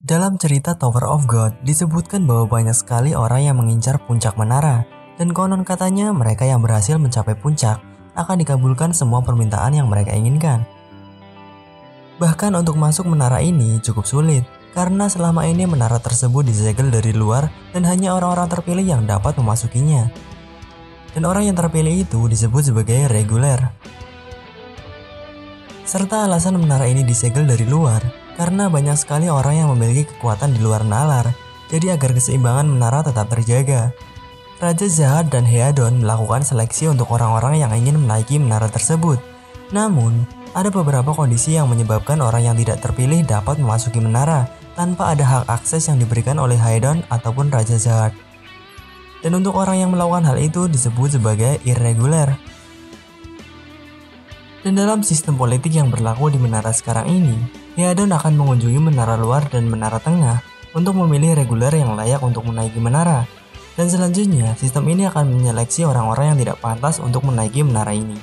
Dalam cerita Tower of God, disebutkan bahwa banyak sekali orang yang mengincar puncak menara, dan konon katanya mereka yang berhasil mencapai puncak akan dikabulkan semua permintaan yang mereka inginkan. Bahkan untuk masuk menara ini cukup sulit, karena selama ini menara tersebut disegel dari luar dan hanya orang-orang terpilih yang dapat memasukinya. Dan orang yang terpilih itu disebut sebagai reguler. Serta alasan menara ini disegel dari luar, karena banyak sekali orang yang memiliki kekuatan di luar nalar, jadi agar keseimbangan menara tetap terjaga. Raja Zahad dan Headon melakukan seleksi untuk orang-orang yang ingin menaiki menara tersebut. Namun, ada beberapa kondisi yang menyebabkan orang yang tidak terpilih dapat memasuki menara tanpa ada hak akses yang diberikan oleh Headon ataupun Raja Zahad. Dan untuk orang yang melakukan hal itu disebut sebagai irregular. Dan dalam sistem politik yang berlaku di menara sekarang ini, Headon akan mengunjungi menara luar dan menara tengah untuk memilih reguler yang layak untuk menaiki menara. Dan selanjutnya, sistem ini akan menyeleksi orang-orang yang tidak pantas untuk menaiki menara ini.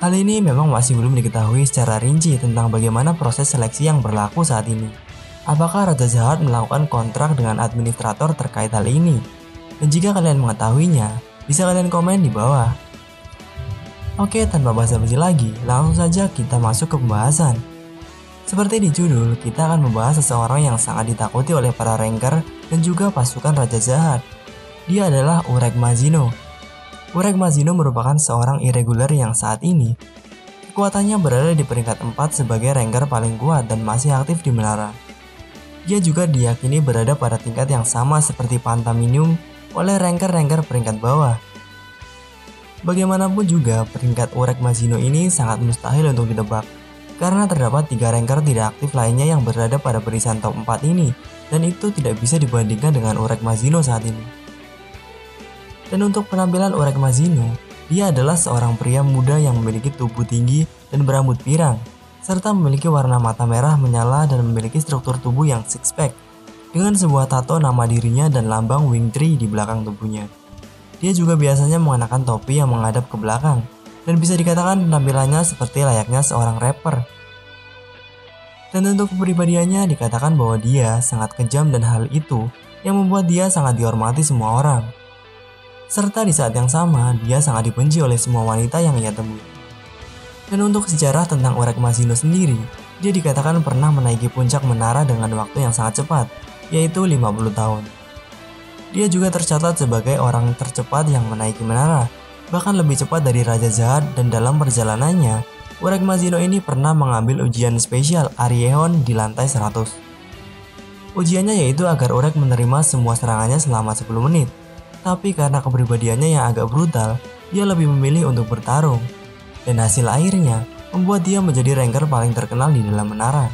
Hal ini memang masih belum diketahui secara rinci tentang bagaimana proses seleksi yang berlaku saat ini. Apakah Raja Zahad melakukan kontrak dengan administrator terkait hal ini? Dan jika kalian mengetahuinya, bisa kalian komen di bawah. Oke, tanpa basa-basi lagi, langsung saja kita masuk ke pembahasan. Seperti di judul, kita akan membahas seseorang yang sangat ditakuti oleh para ranker dan juga pasukan Raja Zahad. Dia adalah Urek Mazino. Urek Mazino merupakan seorang irregular yang saat ini kekuatannya berada di peringkat 4 sebagai ranker paling kuat dan masih aktif di menara. Dia juga diyakini berada pada tingkat yang sama seperti Pantaminium oleh ranker-ranker peringkat bawah. Bagaimanapun juga, peringkat Urek Mazino ini sangat mustahil untuk ditebak, karena terdapat 3 ranker tidak aktif lainnya yang berada pada barisan top 4 ini, dan itu tidak bisa dibandingkan dengan Urek Mazino saat ini. Dan untuk penampilan Urek Mazino, dia adalah seorang pria muda yang memiliki tubuh tinggi dan berambut pirang, serta memiliki warna mata merah menyala dan memiliki struktur tubuh yang six-pack, dengan sebuah tato nama dirinya dan lambang wing tree di belakang tubuhnya. Dia juga biasanya mengenakan topi yang menghadap ke belakang, dan bisa dikatakan penampilannya seperti layaknya seorang rapper. Dan untuk kepribadiannya dikatakan bahwa dia sangat kejam dan hal itu yang membuat dia sangat dihormati semua orang. Serta di saat yang sama, dia sangat dibenci oleh semua wanita yang ia temui. Dan untuk sejarah tentang Urek Mazino sendiri, dia dikatakan pernah menaiki puncak menara dengan waktu yang sangat cepat, yaitu 50 tahun. Dia juga tercatat sebagai orang tercepat yang menaiki menara, bahkan lebih cepat dari Raja Zahad, dan dalam perjalanannya, Urek Mazino ini pernah mengambil ujian spesial Ariehon di lantai 100. Ujiannya yaitu agar Urek menerima semua serangannya selama 10 menit, tapi karena kepribadiannya yang agak brutal, dia lebih memilih untuk bertarung. Dan hasil akhirnya membuat dia menjadi ranker paling terkenal di dalam menara.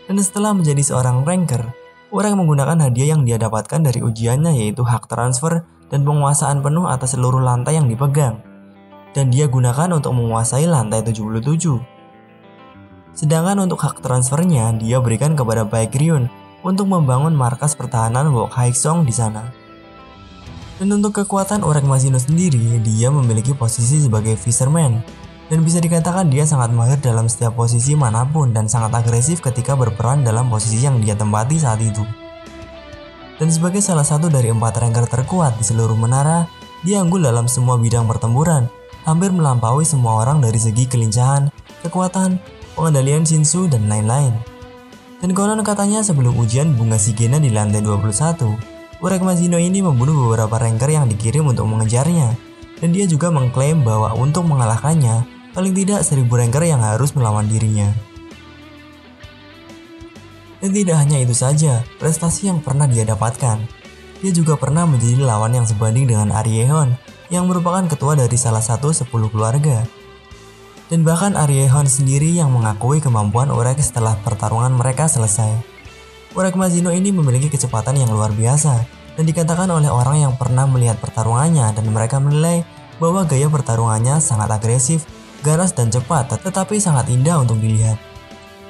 Dan setelah menjadi seorang ranker, Urek menggunakan hadiah yang dia dapatkan dari ujiannya yaitu hak transfer dan penguasaan penuh atas seluruh lantai yang dipegang. Dan dia gunakan untuk menguasai lantai 77. Sedangkan untuk hak transfernya dia berikan kepada Baekryun untuk membangun markas pertahanan Wok Haeksong di sana. Dan untuk kekuatan Urek Mazino sendiri, dia memiliki posisi sebagai fisherman. Dan bisa dikatakan dia sangat mahir dalam setiap posisi manapun dan sangat agresif ketika berperan dalam posisi yang dia tempati saat itu. Dan sebagai salah satu dari 4 ranker terkuat di seluruh menara, dia unggul dalam semua bidang pertempuran, hampir melampaui semua orang dari segi kelincahan, kekuatan, pengendalian Shinsu, dan lain-lain. Dan konon katanya sebelum ujian bunga Shigena di lantai 21, Urek Mazino ini membunuh beberapa ranker yang dikirim untuk mengejarnya. Dan dia juga mengklaim bahwa untuk mengalahkannya, paling tidak 1000 ranker yang harus melawan dirinya. Dan tidak hanya itu saja, prestasi yang pernah dia dapatkan. Dia juga pernah menjadi lawan yang sebanding dengan Ariehon, yang merupakan ketua dari salah satu 10 keluarga. Dan bahkan Ariehon sendiri yang mengakui kemampuan Urek setelah pertarungan mereka selesai. Urek Mazino ini memiliki kecepatan yang luar biasa, dan dikatakan oleh orang yang pernah melihat pertarungannya dan mereka menilai bahwa gaya pertarungannya sangat agresif, ganas dan cepat, tetapi sangat indah untuk dilihat.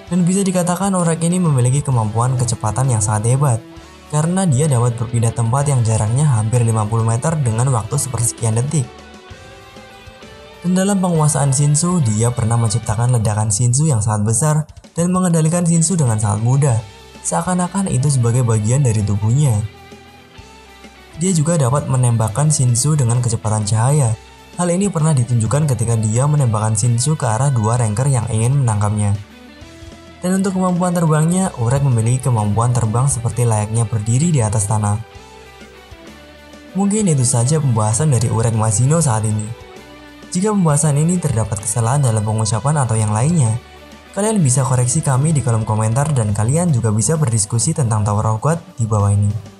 Dan bisa dikatakan Urek ini memiliki kemampuan kecepatan yang sangat hebat. karena dia dapat berpindah tempat yang jaraknya hampir 50 meter dengan waktu sepersekian detik. Dan dalam penguasaan Shinsu, dia pernah menciptakan ledakan Shinsu yang sangat besar dan mengendalikan Shinsu dengan sangat mudah, seakan-akan itu sebagai bagian dari tubuhnya. Dia juga dapat menembakkan Shinsu dengan kecepatan cahaya. Hal ini pernah ditunjukkan ketika dia menembakkan Shinsu ke arah dua ranker yang ingin menangkapnya. Dan untuk kemampuan terbangnya, Urek memiliki kemampuan terbang seperti layaknya berdiri di atas tanah. Mungkin itu saja pembahasan dari Urek Mazino saat ini. Jika pembahasan ini terdapat kesalahan dalam pengucapan atau yang lainnya, kalian bisa koreksi kami di kolom komentar dan kalian juga bisa berdiskusi tentang Tower of God di bawah ini.